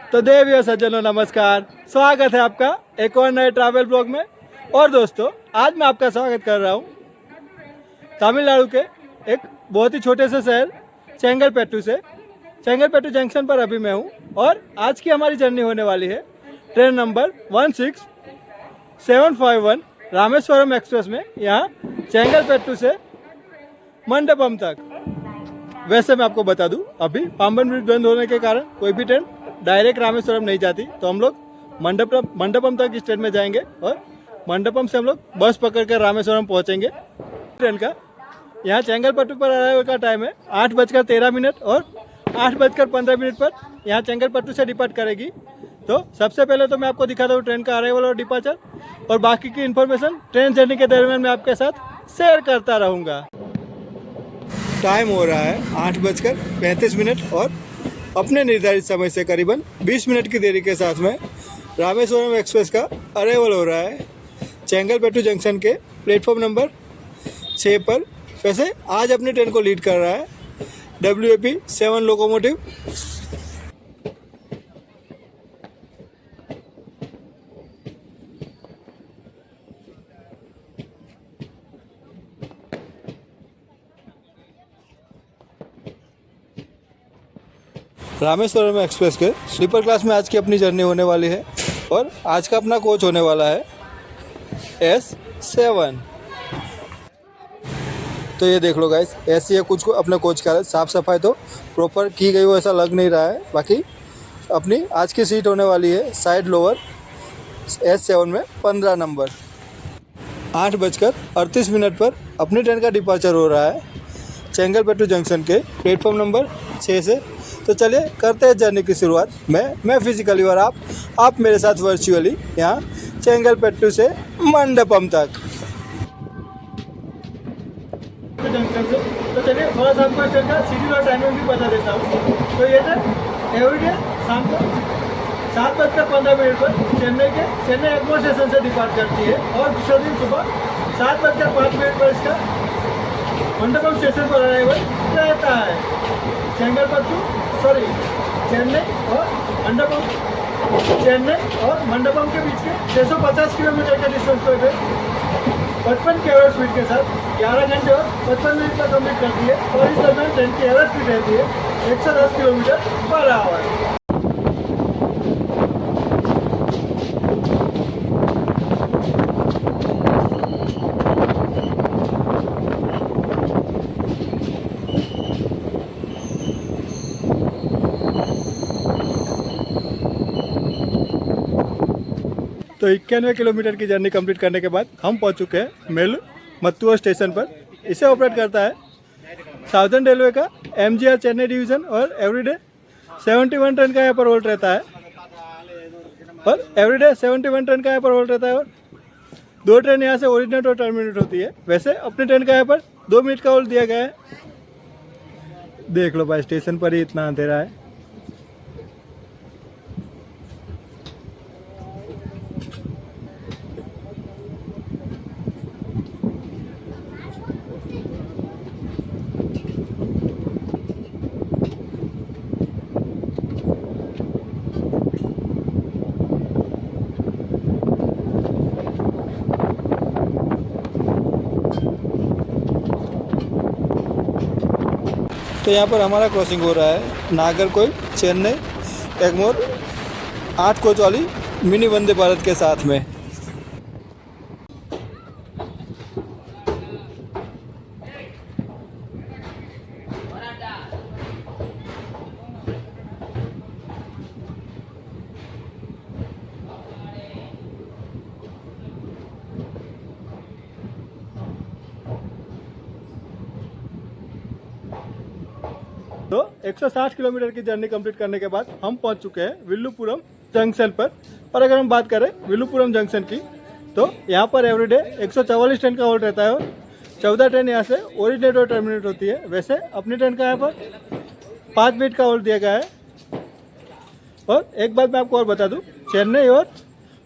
तो देवियों सज्जनों नमस्कार, स्वागत है आपका एक और नए ट्रैवल ब्लॉग में। और दोस्तों, आज मैं आपका स्वागत कर रहा हूँ तमिलनाडु के एक बहुत ही छोटे से शहर चेंगलपेट्टू से। चेंगलपेट्टू जंक्शन पर अभी मैं हूँ और आज की हमारी जर्नी होने वाली है ट्रेन नंबर 16751 रामेश्वरम एक्सप्रेस में, यहाँ चेंगलपेट्टू से मंडपम तक। वैसे मैं आपको बता दूं, अभी पाम्बन ब्रिज बंद होने के कारण कोई भी ट्रेन डायरेक्ट रामेश्वरम नहीं जाती, तो हम लोग मंडपम तक इस ट्रेन में जाएंगे और मंडपम से हम लोग बस पकड़कर रामेश्वरम पहुंचेंगे। ट्रेन का यहाँ चेंगलपट्टू पर अराइवल का टाइम है 8:13 और 8:15 पर यहाँ चेंगलपट्टू से डिपार्ट करेगी। तो सबसे पहले तो मैं आपको दिखाता हूँ ट्रेन का अराइवल और डिपार्चर, और बाकी की इन्फॉर्मेशन ट्रेन जर्नी के दरमियान मैं आपके साथ शेयर करता रहूँगा। टाइम हो रहा है 8:35 और अपने निर्धारित समय से करीबन 20 मिनट की देरी के साथ में रामेश्वरम एक्सप्रेस का अराइवल हो रहा है चेंगलपेट्टू जंक्शन के प्लेटफॉर्म नंबर 6 पर। वैसे आज अपनी ट्रेन को लीड कर रहा है WAP 7 लोकोमोटिव। रामेश्वरम एक्सप्रेस के स्लीपर क्लास में आज की अपनी जर्नी होने वाली है और आज का अपना कोच होने वाला है S7। तो ये देख लो गाइस, ऐसी है कुछ को अपने कोच का साफ़ सफाई तो प्रॉपर की गई हो ऐसा लग नहीं रहा है। बाकी अपनी आज की सीट होने वाली है साइड लोअर S7 में 15 नंबर। 8:38 पर अपनी ट्रेन का डिपार्चर हो रहा है चेंगलपेट्टू जंक्शन के प्लेटफॉर्म नंबर 6 से। तो चलिए करते हैं जर्नी की शुरुआत। मैं फिजिकली और आप मेरे साथ वर्चुअली यहाँ चेंगलपेट्टू से मंडपम तक। जंक्शन से तो चलिए थोड़ा सा आपको ट्रेन का शेड्यूल और टाइमिंग भी बता देता हूँ। तो ये ट्रेन एवरीडे शाम को 7:15 पर चेन्नई एग्मोर स्टेशन से डिपार्ट करती है और दूसरे दिन सुबह 7:05 पर इसका मंडपम स्टेशन पर अराइवल रहता है। चेन्नई और मंडपम के बीच के 650 किलोमीटर के डिस्टेंस पर 55 की एवरेज स्पीड के साथ 11 घंटे और 55 मिनट तक कंप्लीट करती है और इस दरमियान ट्रेन की एवरेज स्पीड रहती है 110 किलोमीटर पर आवर। तो 91 किलोमीटर की जर्नी कंप्लीट करने के बाद हम पहुंच चुके हैं मेल मत्तुआ स्टेशन पर। इसे ऑपरेट करता है साउदर्न रेलवे का MGR चेन्नई डिवीज़न और एवरीडे 71 ट्रेन का यहाँ पर होल्ड रहता है और 2 ट्रेन यहाँ से ओरिजिनेट और टर्मिनेट होती है। वैसे अपनी ट्रेन का यहाँ पर 2 मिनट का होल्ड दिया गया है। देख लो भाई, स्टेशन पर ही इतना अंधेरा है। तो यहाँ पर हमारा क्रॉसिंग हो रहा है नागरकोइल चेन्नई एग्मोर 8 कोच वाली मिनी वंदे भारत के साथ में। तो 160 किलोमीटर की जर्नी कंप्लीट करने के बाद हम पहुंच चुके हैं विल्लुपुरम जंक्शन पर। और अगर हम बात करें विल्लुपुरम जंक्शन की, तो यहाँ पर एवरीडे 144 ट्रेन का होल्ड रहता है और 14 ट्रेन यहाँ से ओरिजिनेट और टर्मिनेट होती है। वैसे अपनी ट्रेन का यहाँ पर 5 मिनट का होल्ड दिया गया है। और एक बात मैं आपको और बता दूँ, चेन्नई और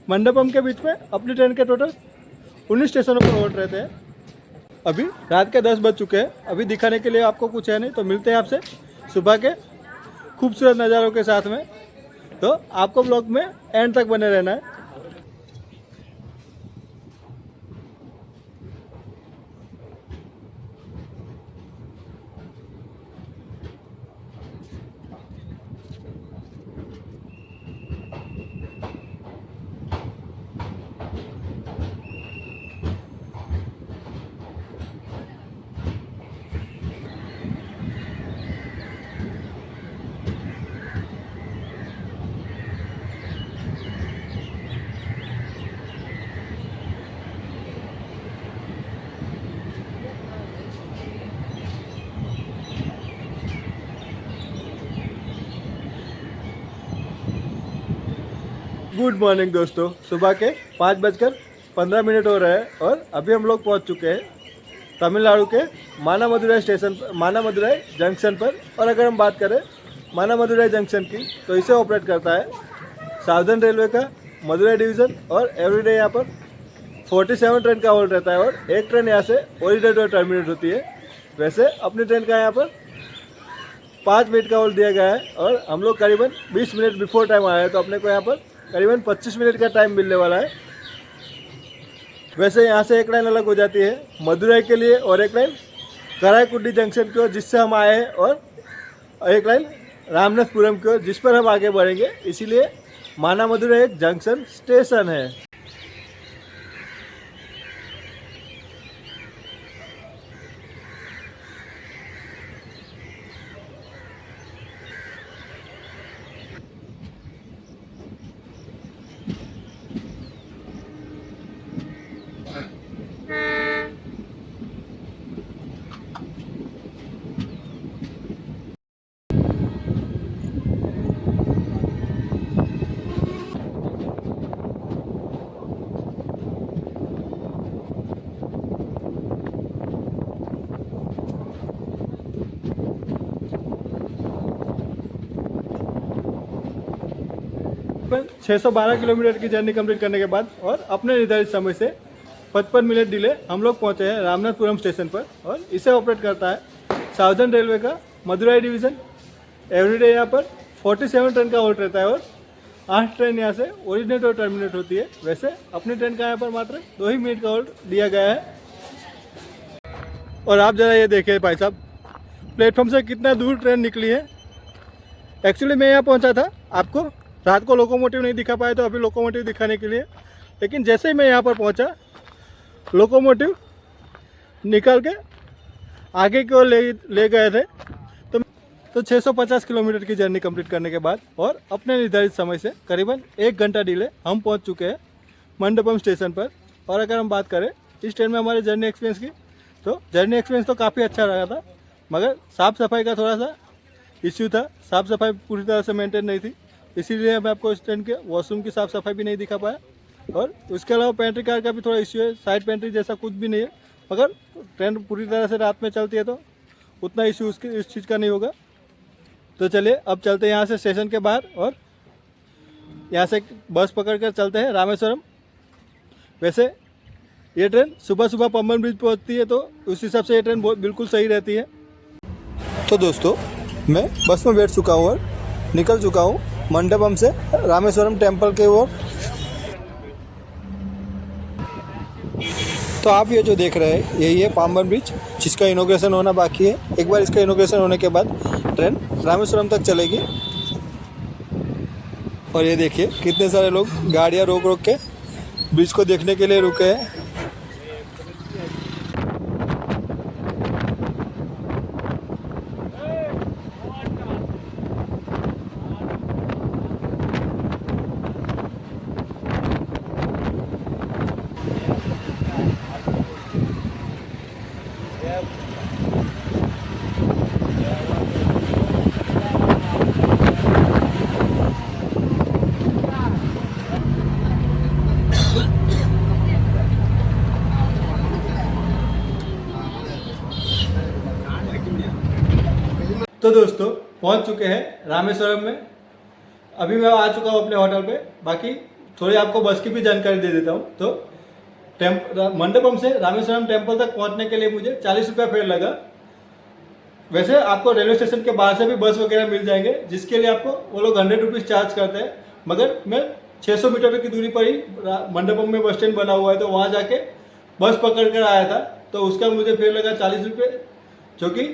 मंडपम के बीच में अपनी ट्रेन के टोटल 19 स्टेशनों पर होल्ड रहते हैं। अभी रात के 10 बज चुके हैं। अभी दिखाने के लिए आपको कुछ है नहीं, तो मिलते हैं आपसे सुबह के खूबसूरत नज़ारों के साथ में। तो आपको ब्लॉग में एंड तक बने रहना है। गुड मॉर्निंग दोस्तों, सुबह के 5:15 हो रहे हैं और अभी हम लोग पहुंच चुके हैं तमिलनाडु के मानामदुरई स्टेशन पर, मानामदुरई जंक्शन पर। और अगर हम बात करें मानामदुरई जंक्शन की, तो इसे ऑपरेट करता है साउदर्न रेलवे का मदुरई डिवीज़न। और एवरीडे यहाँ पर 47 ट्रेन का होल्ड रहता है और एक ट्रेन यहाँ से ओरिजिनेट और टर्मिनेट होती है। वैसे अपनी ट्रेन का यहाँ पर 5 मिनट का होल्ड दिया गया है और हम लोग करीबन 20 मिनट बिफोर टाइम आए हैं, तो अपने को यहाँ पर करीबन 25 मिनट का टाइम मिलने वाला है। वैसे यहाँ से एक लाइन अलग हो जाती है मदुरई के लिए और एक लाइन कराईकुडी जंक्शन की ओर जिससे हम आए हैं, और एक लाइन रामनाथपुरम की ओर जिस पर हम आगे बढ़ेंगे। इसीलिए मानामदुरई एक जंक्शन स्टेशन है। पर 612 किलोमीटर की जर्नी कंप्लीट करने के बाद और अपने निर्धारित समय से 55 मिनट डिले हम लोग पहुंचे हैं रामनाथपुरम स्टेशन पर। और इसे ऑपरेट करता है साउदर्न रेलवे का मदुरई डिवीज़न। एवरीडे यहाँ पर 47 ट्रेन का होल्ड रहता है और 8 ट्रेन यहाँ से ओरिजिनेट और टर्मिनेट होती है। वैसे अपनी ट्रेन का यहाँ पर मात्र 2 ही मिनट का होल्ड दिया गया है। और आप ज़रा ये देखिए भाई साहब, प्लेटफॉर्म से कितना दूर ट्रेन निकली है। एक्चुअली मैं यहाँ पहुँचा था, आपको रात को लोकोमोटिव नहीं दिखा पाया, तो अभी लोकोमोटिव दिखाने के लिए। लेकिन जैसे ही मैं यहाँ पर पहुँचा, लोकोमोटिव निकल के आगे की ओर ले गए थे। तो 650 किलोमीटर की जर्नी कंप्लीट करने के बाद और अपने निर्धारित समय से करीबन 1 घंटा डिले हम पहुँच चुके हैं मंडपम स्टेशन पर। और अगर हम बात करें इस ट्रेन में हमारे जर्नी एक्सपीरियंस की, तो जर्नी एक्सपीरियंस तो काफ़ी अच्छा रहा था, मगर साफ़ सफाई का थोड़ा सा इश्यू था। साफ़ सफाई पूरी तरह से मेंटेन नहीं थी, इसीलिए मैं आपको इस ट्रेन के वॉशरूम की साफ़ सफाई भी नहीं दिखा पाया। और उसके अलावा पेंट्री कार का भी थोड़ा इश्यू है, साइड पेंट्री जैसा कुछ भी नहीं है। मगर ट्रेन पूरी तरह से रात में चलती है तो उतना इश्यू इस चीज़ का नहीं होगा। तो चलिए अब चलते हैं यहाँ से स्टेशन के बाहर और यहाँ से बस पकड़ कर चलते हैं रामेश्वरम। वैसे ये ट्रेन सुबह सुबह पंबन ब्रिज पहुँचती है, तो उस हिसाब से ये ट्रेन बिल्कुल सही रहती है। तो दोस्तों, मैं बस में बैठ चुका हूँ और निकल चुका हूँ मंडपम से रामेश्वरम टेम्पल के ओर। तो आप ये जो देख रहे हैं यही है पाम्बन ब्रिज, जिसका इनॉग्रेशन होना बाकी है। एक बार इसका इनॉग्रेशन होने के बाद ट्रेन रामेश्वरम तक चलेगी। और ये देखिए कितने सारे लोग गाड़ियाँ रोक रोक के ब्रिज को देखने के लिए रुके हैं। तो दोस्तों पहुंच चुके हैं रामेश्वरम में। अभी मैं आ चुका हूं अपने होटल पे। बाकी थोड़ी आपको बस की भी जानकारी दे देता हूं। तो मंडपम से रामेश्वरम टेम्पल तक पहुंचने के लिए मुझे 40 रुपया फेयर लगा। वैसे आपको रेलवे स्टेशन के बाहर से भी बस वगैरह मिल जाएंगे, जिसके लिए आपको वो लोग 100 रुपीज़ चार्ज करते हैं। मगर मैं 600 मीटर की दूरी पर ही मंडपम में बस स्टैंड बना हुआ है, तो वहाँ जाके बस पकड़ कर आया था, तो उसका मुझे फेयर लगा 40 रुपये, जो कि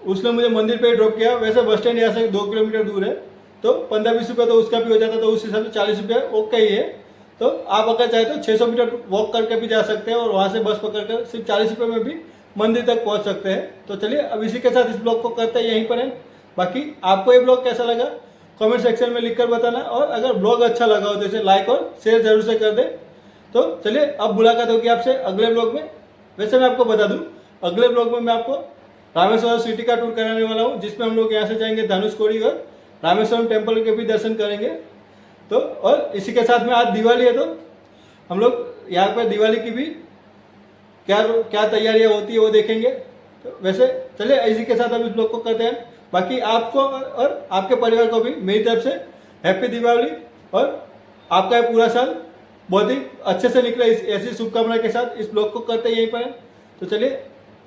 उसने मुझे मंदिर पे ही ड्रॉप किया। वैसे बस स्टैंड यहाँ से 2 किलोमीटर दूर है, तो 15-20 रुपये तो उसका भी हो जाता, तो उस हिसाब से 40 रुपये ओके ही है। तो आप अगर चाहे तो 600 मीटर वॉक करके भी जा सकते हैं, और वहाँ से बस पकड़ कर सिर्फ 40 रुपये में भी मंदिर तक पहुँच सकते हैं। तो चलिए अब इसी के साथ इस ब्लॉग को करते हैं यहीं पर है। बाकी आपको ये ब्लॉग कैसा लगा कमेंट सेक्शन में लिखकर बताना, और अगर ब्लॉग अच्छा लगा हो तो इसे लाइक और शेयर जरूर से कर दें। तो चलिए अब मुलाकात होगी आपसे अगले ब्लॉग में। वैसे मैं आपको बता दूं, अगले ब्लॉग में मैं आपको रामेश्वरम सिटी का टूर कराने वाला हूं, जिसमें हम लोग यहाँ से जाएंगे धनुषकोडी और रामेश्वरम टेम्पल के भी दर्शन करेंगे। तो और इसी के साथ में आज दिवाली है, तो हम लोग यहाँ पर दिवाली की भी क्या क्या तैयारियाँ होती है वो देखेंगे। तो वैसे चलिए इसी के साथ हम इस ब्लॉग को करते हैं। बाकी आपको और आपके परिवार को भी मेरी तरफ से हैप्पी दिवाली, और आपका ये पूरा साल बहुत ही अच्छे से निकले, ऐसी शुभकामना के साथ इस ब्लॉग को करते यहीं पर है। तो चलिए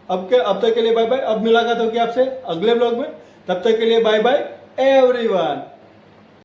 अब तक के लिए बाय बाय। अब मुलाकात होगी आपसे अगले ब्लॉग में, तब तक के लिए बाय बाय एवरीवन।